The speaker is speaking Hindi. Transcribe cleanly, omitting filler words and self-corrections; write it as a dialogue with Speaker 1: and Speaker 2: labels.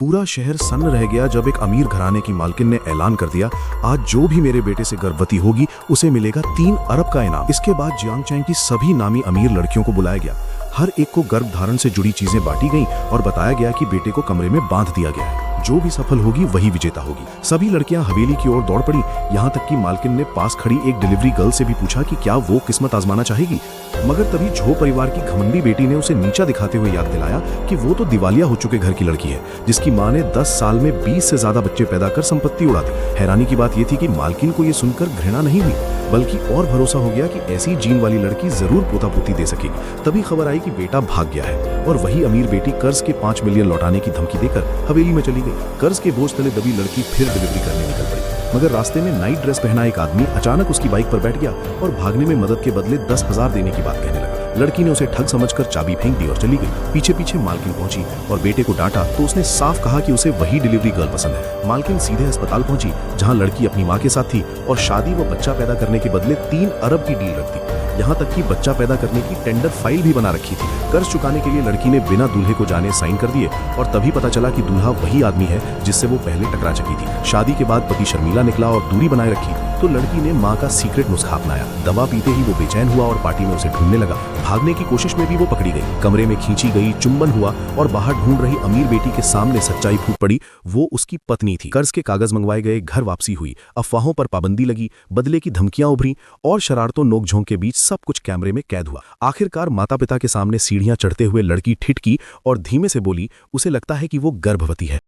Speaker 1: पूरा शहर सन्न रह गया जब एक अमीर घराने की मालकिन ने ऐलान कर दिया, आज जो भी मेरे बेटे से गर्भवती होगी उसे मिलेगा 3 अरब का इनाम। इसके बाद जियांगचैंग की सभी नामी अमीर लड़कियों को बुलाया गया। हर एक को गर्भधारण से जुड़ी चीजें बांटी गईं और बताया गया कि बेटे को कमरे में बांध दिया गया है। जो भी सफल होगी वही विजेता होगी। सभी लड़कियां हवेली की ओर दौड़ पड़ी। यहाँ तक कि मालकिन ने पास खड़ी एक डिलीवरी गर्ल से भी पूछा कि क्या वो किस्मत आजमाना चाहेगी। मगर तभी झो परिवार की घमंडी बेटी ने उसे नीचा दिखाते हुए याद दिलाया कि वो तो दिवालिया हो चुके घर की लड़की है, जिसकी मां ने 10 साल में 20 से ज्यादा बच्चे पैदा कर संपत्ति उड़ा दी। हैरानी की बात यह थी कि मालकिन को यह सुनकर घृणा नहीं हुई, बल्कि और भरोसा हो गया कि ऐसी जीन वाली लड़की जरूर पोता पोती दे सकेगी। तभी खबर आई कि बेटा भाग गया है और वही अमीर बेटी कर्ज के 5 मिलियन लौटाने की धमकी देकर हवेली में चली गई। कर्ज के बोझ तले दबी लड़की फिर डिलीवरी करने निकल पड़ी, मगर रास्ते में नाइट ड्रेस पहना एक आदमी अचानक उसकी बाइक पर बैठ गया और भागने में मदद के बदले 10,000 देने की बात कहने लगा। लड़की ने उसे ठग समझकर चाबी फेंक दी और चली गई। पीछे पीछे मालकिन पहुंची और बेटे को डांटा तो उसने साफ कहा कि उसे वही डिलीवरी गर्ल पसंद है। मालकिन सीधे अस्पताल पहुंची, जहां लड़की अपनी मां के साथ थी और शादी व बच्चा पैदा करने के बदले 3 अरब की डील रख दी। यहाँ तक कि बच्चा पैदा करने की टेंडर फाइल भी बना रखी थी। कर्ज चुकाने के लिए लड़की ने बिना दूल्हे को जाने साइन कर दिए और तभी पता चला कि दूल्हा वही आदमी है जिससे वो पहले टकरा चुकी थी। शादी के बाद पति शर्मिला निकला और दूरी बनाए रखी तो लड़की ने मां का सीक्रेट नुस्खा अपनाया। दवा पीते ही वो बेचैन हुआ और पार्टी में उसे ढूंढने लगा। भागने की कोशिश में भी वो पकड़ी गई। कमरे में खींची गई, चुंबन हुआ और बाहर ढूंढ रही अमीर बेटी के सामने सच्चाई फूट पड़ी। वो उसकी पत्नी थी। कर्ज के कागज मंगवाए गए, घर वापसी हुई, अफवाहों पर पाबंदी लगी, बदले की धमकियां उभरी और शरारतों नोकझोंक के बीच सब कुछ कैमरे में कैद हुआ। आखिरकार माता पिता के सामने सीढ़ियां चढ़ते हुए लड़की ठिठकी और धीमे से बोली, उसे लगता है कि वो गर्भवती है।